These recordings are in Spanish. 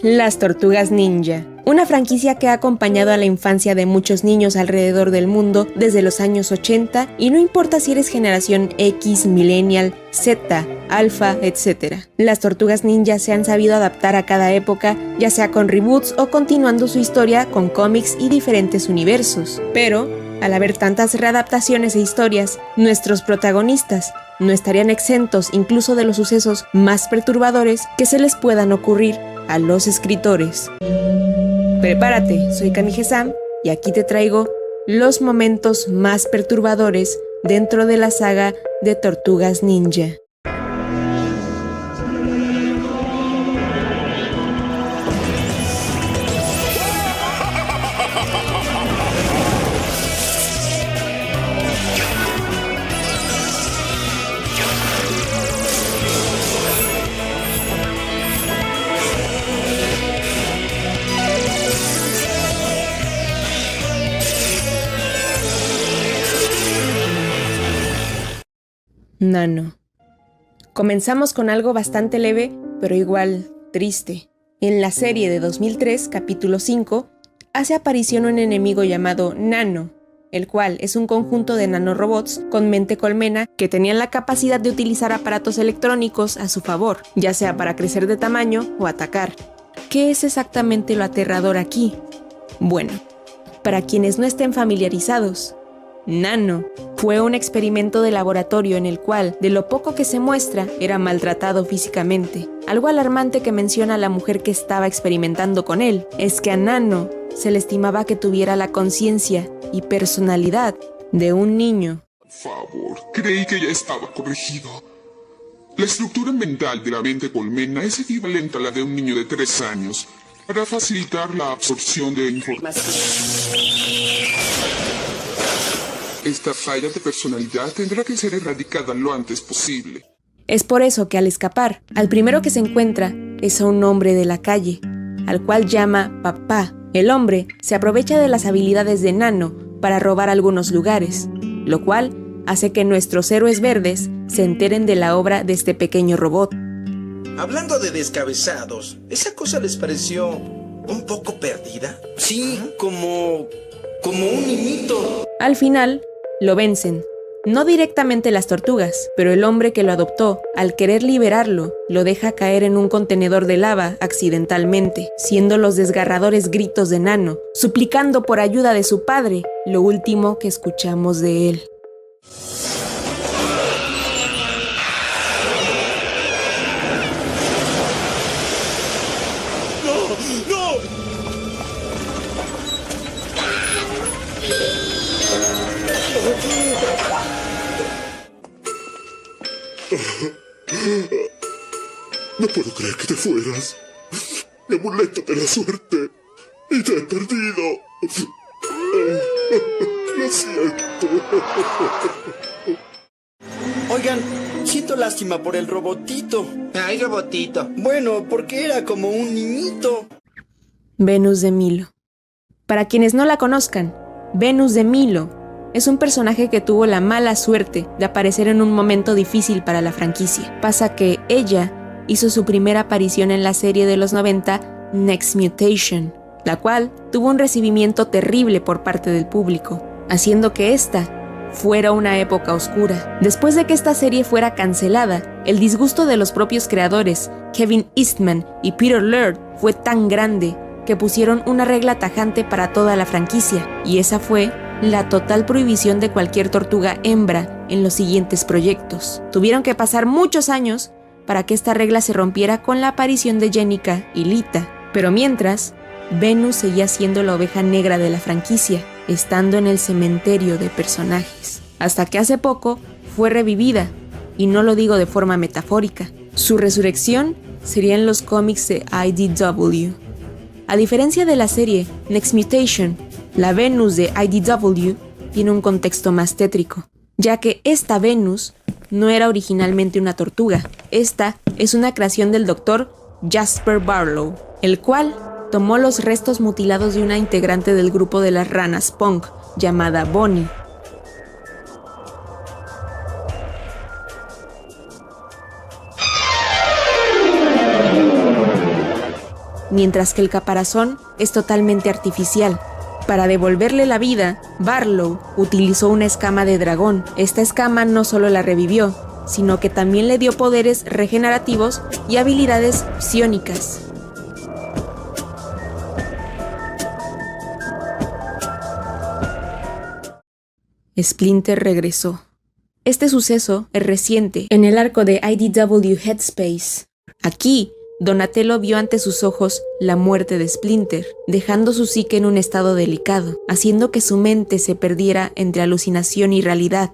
Las Tortugas Ninja. Una franquicia que ha acompañado a la infancia de muchos niños alrededor del mundo desde los años 80 y no importa si eres generación X, Millennial, Z, Alpha, etc. Las Tortugas Ninja se han sabido adaptar a cada época, ya sea con reboots o continuando su historia con cómics y diferentes universos. Pero, al haber tantas readaptaciones e historias, nuestros protagonistas no estarían exentos incluso de los sucesos más perturbadores que se les puedan ocurrir a los escritores. Prepárate, soy Kami-Gesam y aquí te traigo los momentos más perturbadores dentro de la saga de Tortugas Ninja. Nano. Comenzamos con algo bastante leve, pero igual triste. En la serie de 2003, capítulo 5, hace aparición un enemigo llamado Nano, el cual es un conjunto de nanorobots con mente colmena que tenían la capacidad de utilizar aparatos electrónicos a su favor, ya sea para crecer de tamaño o atacar. ¿Qué es exactamente lo aterrador aquí? Bueno, para quienes no estén familiarizados, Nano fue un experimento de laboratorio en el cual, de lo poco que se muestra, era maltratado físicamente. Algo alarmante que menciona la mujer que estaba experimentando con él es que a Nano se le estimaba que tuviera la conciencia y personalidad de un niño. Por favor, creí que ya estaba corregido. La estructura mental de la mente colmena es equivalente a la de un niño de 3 años, para facilitar la absorción de información. Esta falla de personalidad tendrá que ser erradicada lo antes posible. Es por eso que al escapar, al primero que se encuentra es a un hombre de la calle, al cual llama papá. El hombre se aprovecha de las habilidades de Nano para robar algunos lugares, lo cual hace que nuestros héroes verdes se enteren de la obra de este pequeño robot. Hablando de descabezados, ¿esa cosa les pareció un poco perdida? Sí, como un niñito. Al final, lo vencen. No directamente las tortugas, pero el hombre que lo adoptó, al querer liberarlo, lo deja caer en un contenedor de lava accidentalmente, siendo los desgarradores gritos de Nano, suplicando por ayuda de su padre, lo último que escuchamos de él. No puedo creer que te fueras. Mi amuleto de la suerte. Y te he perdido. Lo siento. Oigan, siento lástima por el robotito. Ay, robotito. Bueno, porque era como un niñito. Venus de Milo. Para quienes no la conozcan, Venus de Milo es un personaje que tuvo la mala suerte de aparecer en un momento difícil para la franquicia. Pasa que ella hizo su primera aparición en la serie de los 90, Next Mutation, la cual tuvo un recibimiento terrible por parte del público, haciendo que esta fuera una época oscura. Después de que esta serie fuera cancelada, el disgusto de los propios creadores, Kevin Eastman y Peter Laird, fue tan grande que pusieron una regla tajante para toda la franquicia, y esa fue la total prohibición de cualquier tortuga hembra en los siguientes proyectos. Tuvieron que pasar muchos años para que esta regla se rompiera con la aparición de Jennika y Lita, pero mientras, Venus seguía siendo la oveja negra de la franquicia, estando en el cementerio de personajes, hasta que hace poco fue revivida, y no lo digo de forma metafórica. Su resurrección sería en los cómics de IDW. A diferencia de la serie Next Mutation, la Venus de IDW tiene un contexto más tétrico, ya que esta Venus no era originalmente una tortuga. Esta es una creación del Dr. Jasper Barlow, el cual tomó los restos mutilados de una integrante del grupo de las ranas punk, llamada Bonnie. mientras que el caparazón es totalmente artificial. Para devolverle la vida, Barlow utilizó una escama de dragón. Esta escama no solo la revivió, sino que también le dio poderes regenerativos y habilidades psiónicas. Splinter regresó. Este suceso es reciente, en el arco de IDW Headspace. Aquí, Donatello vio ante sus ojos la muerte de Splinter, dejando su psique en un estado delicado, haciendo que su mente se perdiera entre alucinación y realidad.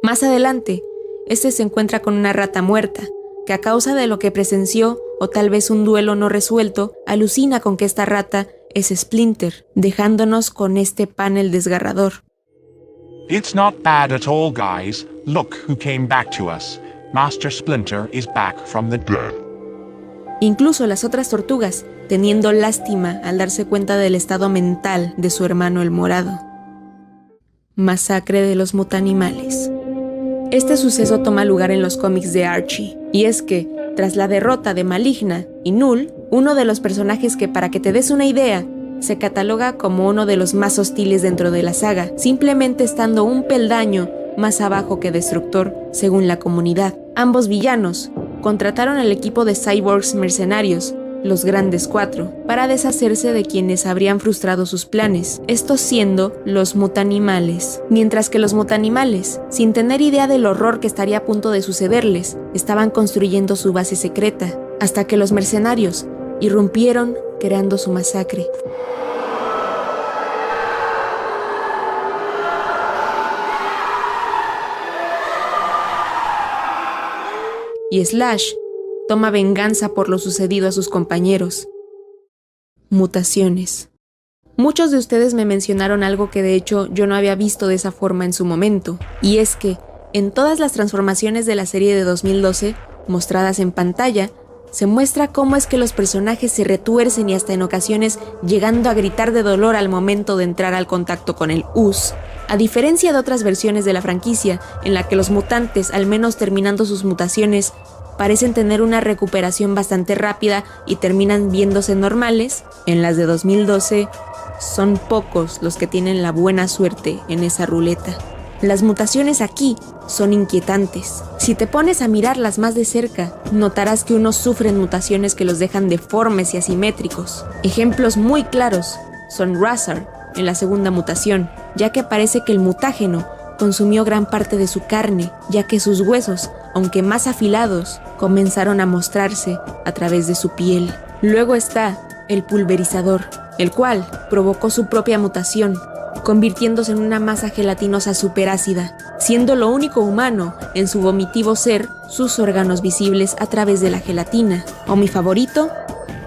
Más adelante, este se encuentra con una rata muerta, que a causa de lo que presenció, o tal vez un duelo no resuelto, alucina con que esta rata es Splinter, dejándonos con este panel desgarrador. It's not bad at all, guys. Look who came back to us. Master Splinter is back from the dead. Incluso las otras tortugas, teniendo lástima al darse cuenta del estado mental de su hermano el morado. Masacre de los mutanimales. Este suceso toma lugar en los cómics de Archie, y es que, tras la derrota de Maligna y Null, uno de los personajes que, para que te des una idea, se cataloga como uno de los más hostiles dentro de la saga, simplemente estando un peldaño más abajo que Destructor, según la comunidad. Ambos villanos contrataron al equipo de cyborgs mercenarios, los Grandes Cuatro, para deshacerse de quienes habrían frustrado sus planes, estos siendo los mutanimales. Mientras que los mutanimales, sin tener idea del horror que estaría a punto de sucederles, estaban construyendo su base secreta, hasta que los mercenarios irrumpieron creando su masacre. Y Slash toma venganza por lo sucedido a sus compañeros. Mutaciones. Muchos de ustedes me mencionaron algo que de hecho yo no había visto de esa forma en su momento, y es que en todas las transformaciones de la serie de 2012, mostradas en pantalla, se muestra cómo es que los personajes se retuercen y hasta en ocasiones llegando a gritar de dolor al momento de entrar al contacto con el Us. A diferencia de otras versiones de la franquicia, en la que los mutantes, al menos terminando sus mutaciones, parecen tener una recuperación bastante rápida y terminan viéndose normales, en las de 2012 son pocos los que tienen la buena suerte en esa ruleta. Las mutaciones aquí son inquietantes. Si te pones a mirarlas más de cerca, notarás que unos sufren mutaciones que los dejan deformes y asimétricos. Ejemplos muy claros son Razar en la segunda mutación, ya que parece que el mutágeno consumió gran parte de su carne, ya que sus huesos, aunque más afilados, comenzaron a mostrarse a través de su piel. Luego está el Pulverizador, el cual provocó su propia mutación, convirtiéndose en una masa gelatinosa superácida, siendo lo único humano en su vomitivo ser sus órganos visibles a través de la gelatina. O mi favorito,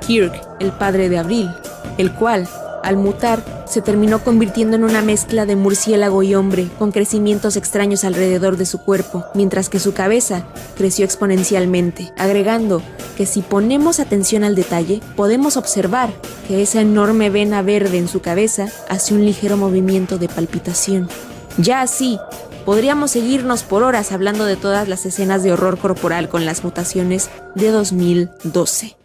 Kirk, el padre de Abril, el cual, al mutar, se terminó convirtiendo en una mezcla de murciélago y hombre, con crecimientos extraños alrededor de su cuerpo, mientras que su cabeza creció exponencialmente, agregando que si ponemos atención al detalle, podemos observar que esa enorme vena verde en su cabeza hace un ligero movimiento de palpitación. Ya así, podríamos seguirnos por horas hablando de todas las escenas de horror corporal con las mutaciones de 2012.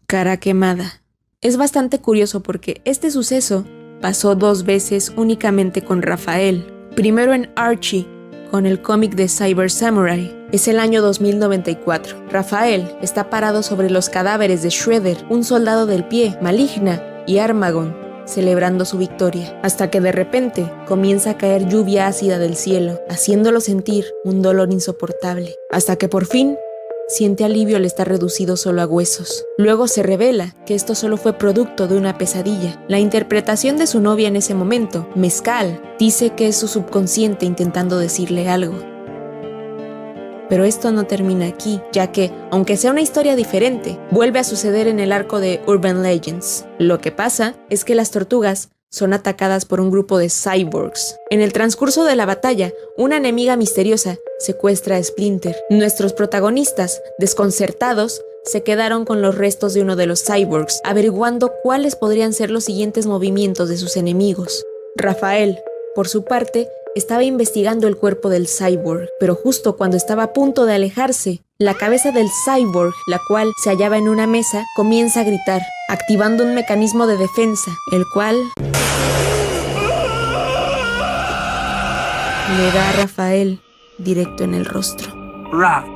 Cara quemada. Es bastante curioso porque este suceso pasó 2 veces únicamente con Rafael. Primero en Archie, con el cómic de Cyber Samurai. Es el año 2094. Rafael está parado sobre los cadáveres de Shredder, un soldado del pie, Maligna y Armagon, celebrando su victoria, hasta que de repente comienza a caer lluvia ácida del cielo, haciéndolo sentir un dolor insoportable, hasta que por fin siente alivio al estar reducido solo a huesos. Luego se revela que esto solo fue producto de una pesadilla. La interpretación de su novia en ese momento, Mezcal, dice que es su subconsciente intentando decirle algo. Pero esto no termina aquí, ya que, aunque sea una historia diferente, vuelve a suceder en el arco de Urban Legends. Lo que pasa es que las tortugas son atacadas por un grupo de cyborgs. En el transcurso de la batalla, una enemiga misteriosa secuestra a Splinter. Nuestros protagonistas, desconcertados, se quedaron con los restos de uno de los cyborgs, averiguando cuáles podrían ser los siguientes movimientos de sus enemigos. Rafael, por su parte, estaba investigando el cuerpo del cyborg, pero justo cuando estaba a punto de alejarse, la cabeza del cyborg, la cual se hallaba en una mesa, comienza a gritar, activando un mecanismo de defensa, el cual le da a Rafael directo en el rostro. Raph,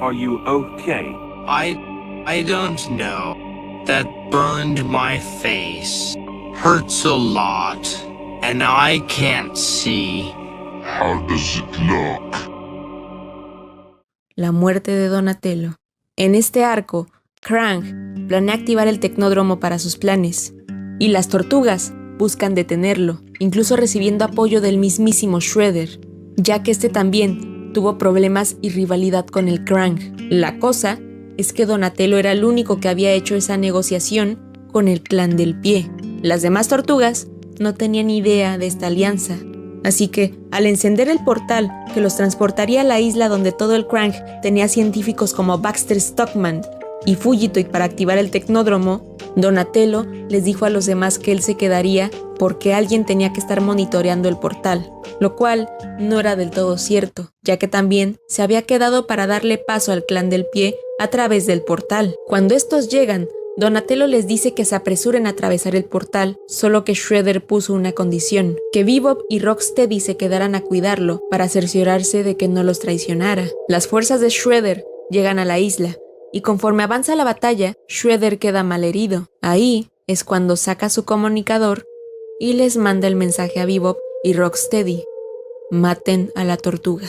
are you okay? I don't know. That burned my face. Hurts a lot. And I can't see. How does it look? La muerte de Donatello. En este arco, Krang planea activar el tecnódromo para sus planes, y las tortugas buscan detenerlo, incluso recibiendo apoyo del mismísimo Shredder, ya que este también tuvo problemas y rivalidad con el Krang. La cosa es que Donatello era el único que había hecho esa negociación con el Clan del Pie. Las demás tortugas no tenían idea de esta alianza, así que al encender el portal que los transportaría a la isla donde todo el Krang tenía científicos como Baxter Stockman y Fugitoid para activar el tecnódromo, Donatello les dijo a los demás que él se quedaría porque alguien tenía que estar monitoreando el portal, lo cual no era del todo cierto, ya que también se había quedado para darle paso al Clan del Pie a través del portal. Cuando estos llegan, Donatello les dice que se apresuren a atravesar el portal, solo que Shredder puso una condición, que Bebop y Rocksteady se quedaran a cuidarlo para cerciorarse de que no los traicionara. Las fuerzas de Shredder llegan a la isla, y conforme avanza la batalla, Shredder queda malherido. Ahí es cuando saca su comunicador y les manda el mensaje a Bebop y Rocksteady: maten a la tortuga.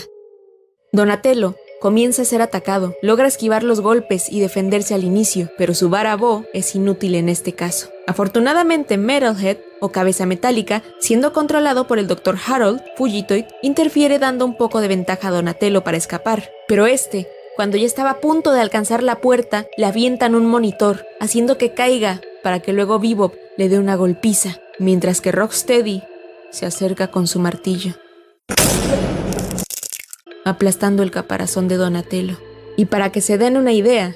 Donatello comienza a ser atacado, logra esquivar los golpes y defenderse al inicio, pero su vara Bo es inútil en este caso. Afortunadamente, Metalhead, o Cabeza Metálica, siendo controlado por el Dr. Harold, Fugitoid, interfiere dando un poco de ventaja a Donatello para escapar, pero cuando ya estaba a punto de alcanzar la puerta, le avientan un monitor, haciendo que caiga para que luego Bebop le dé una golpiza, mientras que Rocksteady se acerca con su martillo, aplastando el caparazón de Donatello. Y para que se den una idea,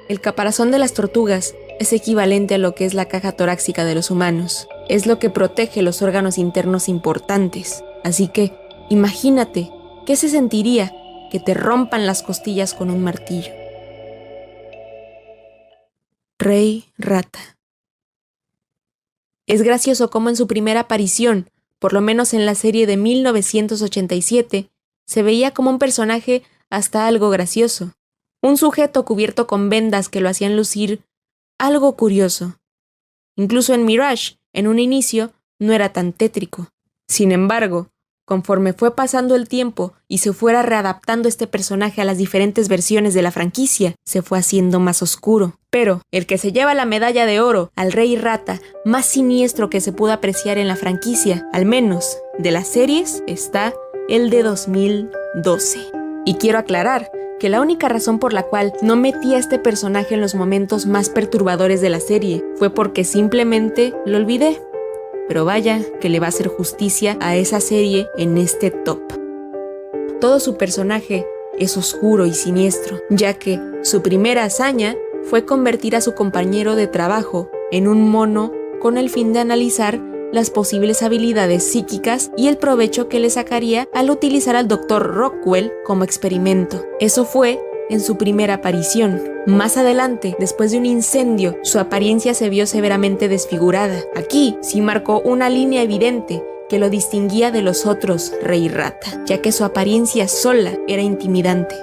el caparazón de las tortugas es equivalente a lo que es la caja torácica de los humanos. Es lo que protege los órganos internos importantes. Así que, imagínate, ¿qué se sentiría que te rompan las costillas con un martillo? Rey Rata. Es gracioso cómo en su primera aparición, por lo menos en la serie de 1987, se veía como un personaje hasta algo gracioso. Un sujeto cubierto con vendas que lo hacían lucir algo curioso. Incluso en Mirage, en un inicio, no era tan tétrico. Sin embargo, conforme fue pasando el tiempo y se fuera readaptando este personaje a las diferentes versiones de la franquicia, se fue haciendo más oscuro. Pero el que se lleva la medalla de oro al Rey Rata más siniestro que se pudo apreciar en la franquicia, al menos de las series, está el de 2012. Y quiero aclarar que la única razón por la cual no metí a este personaje en los momentos más perturbadores de la serie fue porque simplemente lo olvidé. Pero vaya que le va a hacer justicia a esa serie en este top. Todo su personaje es oscuro y siniestro, ya que su primera hazaña fue convertir a su compañero de trabajo en un mono con el fin de analizar las posibles habilidades psíquicas y el provecho que le sacaría al utilizar al Dr. Rockwell como experimento. Eso fue en su primera aparición. Más adelante, después de un incendio, su apariencia se vio severamente desfigurada. Aquí sí marcó una línea evidente que lo distinguía de los otros Rey Rata, ya que su apariencia sola era intimidante.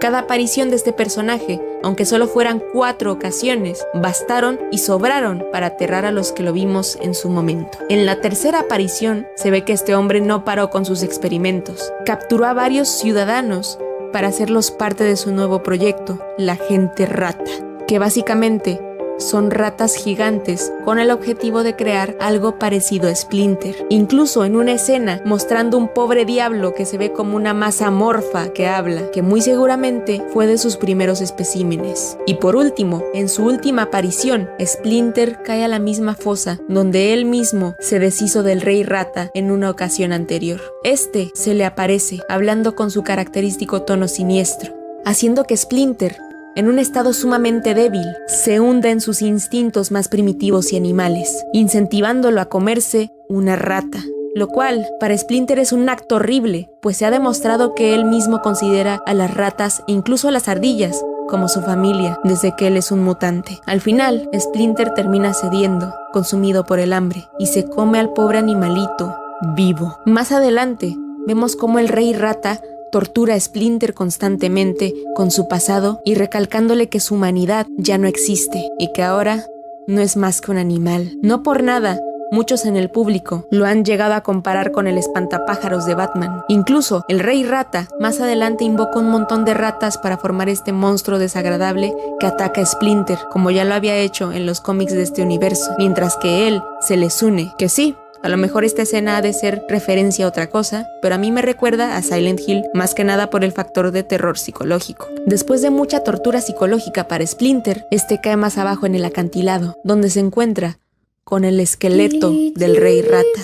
Cada aparición de este personaje, aunque solo fueran 4 ocasiones, bastaron y sobraron para aterrar a los que lo vimos en su momento. En la tercera aparición, se ve que este hombre no paró con sus experimentos. Capturó a varios ciudadanos para hacerlos parte de su nuevo proyecto, la Gente Rata, que básicamente son ratas gigantes con el objetivo de crear algo parecido a Splinter. Incluso en una escena mostrando un pobre diablo que se ve como una masa amorfa que habla, que muy seguramente fue de sus primeros especímenes. Y por último, en su última aparición, Splinter cae a la misma fosa donde él mismo se deshizo del Rey Rata en una ocasión anterior. Este se le aparece hablando con su característico tono siniestro, haciendo que Splinter, en un estado sumamente débil, se hunda en sus instintos más primitivos y animales, incentivándolo a comerse una rata. lo cual para Splinter es un acto horrible, pues se ha demostrado que él mismo considera a las ratas e incluso a las ardillas como su familia, desde que él es un mutante. Al final, Splinter termina cediendo, consumido por el hambre, y se come al pobre animalito vivo. Más adelante, vemos cómo el Rey Rata tortura a Splinter constantemente con su pasado y recalcándole que su humanidad ya no existe y que ahora no es más que un animal. No por nada, muchos en el público lo han llegado a comparar con el espantapájaros de Batman. Incluso el Rey Rata más adelante invoca un montón de ratas para formar este monstruo desagradable que ataca a Splinter, como ya lo había hecho en los cómics de este universo, mientras que él se les une. Que sí, a lo mejor esta escena ha de ser referencia a otra cosa, pero a mí me recuerda a Silent Hill, más que nada por el factor de terror psicológico. Después de mucha tortura psicológica para Splinter, este cae más abajo en el acantilado, donde se encuentra con el esqueleto del Rey Rata.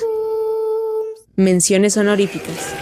Menciones honoríficas.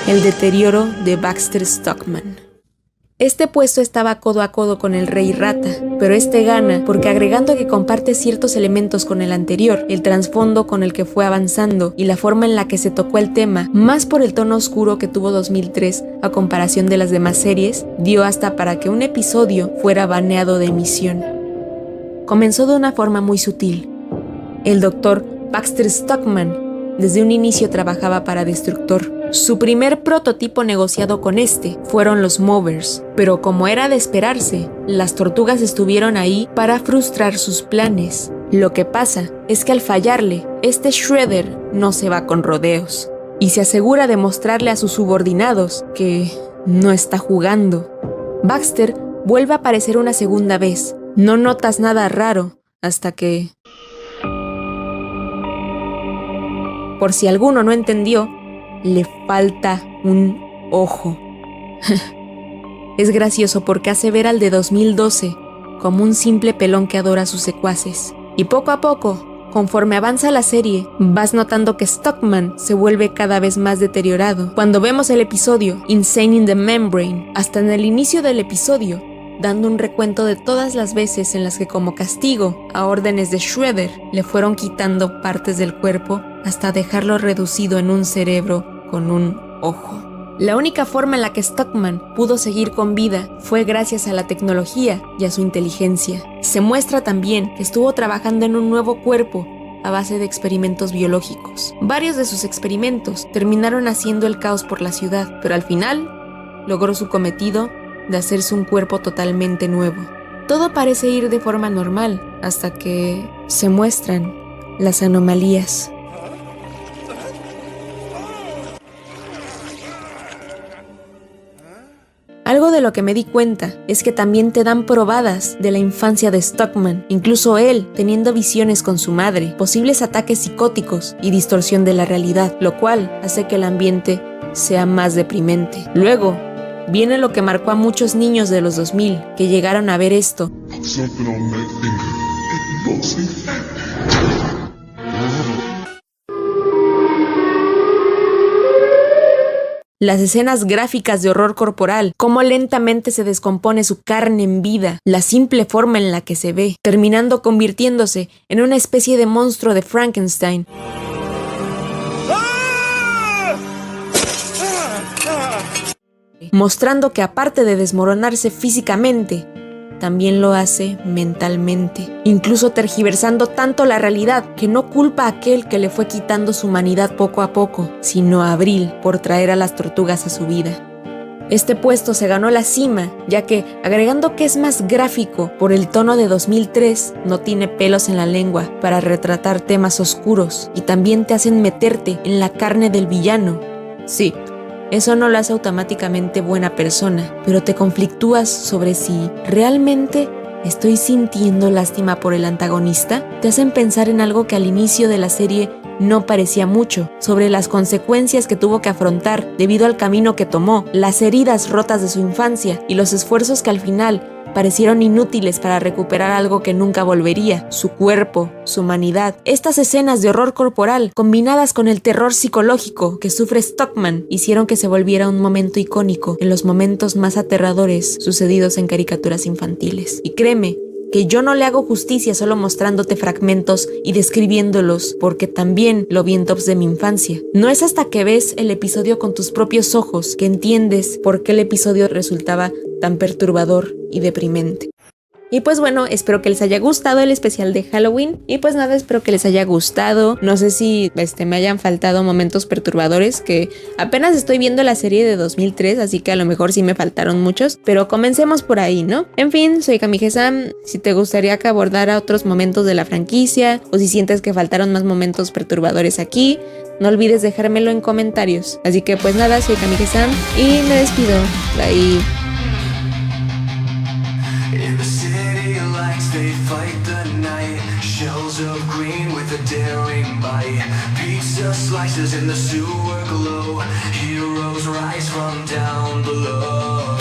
El deterioro de Baxter Stockman. Este puesto estaba codo a codo con el Rey Rata, pero este gana porque agregando que comparte ciertos elementos con el anterior, el trasfondo con el que fue avanzando y la forma en la que se tocó el tema, más por el tono oscuro que tuvo 2003 a comparación de las demás series, dio hasta para que un episodio fuera baneado de emisión. Comenzó de una forma muy sutil. El Dr. Baxter Stockman desde un inicio trabajaba para Destructor. Su primer prototipo negociado con este fueron los Movers, pero como era de esperarse, las tortugas estuvieron ahí para frustrar sus planes. Lo que pasa es que al fallarle, este Shredder no se va con rodeos y se asegura de mostrarle a sus subordinados que no está jugando. Baxter vuelve a aparecer una segunda vez. No notas nada raro hasta que... Por si alguno no entendió, le falta un ojo. Es gracioso porque hace ver al de 2012 como un simple pelón que adora a sus secuaces. Y poco a poco, conforme avanza la serie, vas notando que Stockman se vuelve cada vez más deteriorado. Cuando vemos el episodio Insane in the Membrane, hasta en el inicio del episodio, dando un recuento de todas las veces en las que como castigo a órdenes de Shredder le fueron quitando partes del cuerpo hasta dejarlo reducido en un cerebro con un ojo. La única forma en la que Stockman pudo seguir con vida fue gracias a la tecnología y a su inteligencia. Se muestra también que estuvo trabajando en un nuevo cuerpo a base de experimentos biológicos. Varios de sus experimentos terminaron haciendo el caos por la ciudad, pero al final logró su cometido de hacerse un cuerpo totalmente nuevo. Todo parece ir de forma normal hasta que se muestran las anomalías. Algo de lo que me di cuenta es que también te dan probadas de la infancia de Stockman, incluso él teniendo visiones con su madre, posibles ataques psicóticos y distorsión de la realidad, lo cual hace que el ambiente sea más deprimente. Luego, viene lo que marcó a muchos niños de los 2000 que llegaron a ver esto. Las escenas gráficas de horror corporal, cómo lentamente se descompone su carne en vida, la simple forma en la que se ve, terminando convirtiéndose en una especie de monstruo de Frankenstein. Mostrando que aparte de desmoronarse físicamente, también lo hace mentalmente, incluso tergiversando tanto la realidad que no culpa a aquel que le fue quitando su humanidad poco a poco, sino a Abril por traer a las tortugas a su vida. Este puesto se ganó la cima, ya que, agregando que es más gráfico por el tono de 2003, no tiene pelos en la lengua para retratar temas oscuros y también te hacen meterte en la carne del villano. Sí, eso no lo hace automáticamente buena persona, pero te conflictúas sobre si realmente estoy sintiendo lástima por el antagonista. Te hacen pensar en algo que al inicio de la serie no parecía mucho, sobre las consecuencias que tuvo que afrontar debido al camino que tomó, las heridas rotas de su infancia y los esfuerzos que al final parecieron inútiles para recuperar algo que nunca volvería, su cuerpo, su humanidad. Estas escenas de horror corporal, combinadas con el terror psicológico que sufre Stockman, hicieron que se volviera un momento icónico en los momentos más aterradores sucedidos en caricaturas infantiles. Y créeme, que yo no le hago justicia solo mostrándote fragmentos y describiéndolos, porque también lo vi en tops de mi infancia. No es hasta que ves el episodio con tus propios ojos que entiendes por qué el episodio resultaba tan perturbador y deprimente. Y pues bueno, espero que les haya gustado el especial de Halloween. Y pues nada, espero que les haya gustado. No sé si me hayan faltado momentos perturbadores, que apenas estoy viendo la serie de 2003, así que a lo mejor sí me faltaron muchos. Pero comencemos por ahí, ¿no? En fin, soy Kamige-san. Si te gustaría que abordara otros momentos de la franquicia, o si sientes que faltaron más momentos perturbadores aquí, no olvides dejármelo en comentarios. Así que pues nada, soy Kamige-san y me despido. Bye. In the city lights, they fight the night. Shells of green with a daring bite. Pizza slices in the sewer glow. Heroes rise from down below.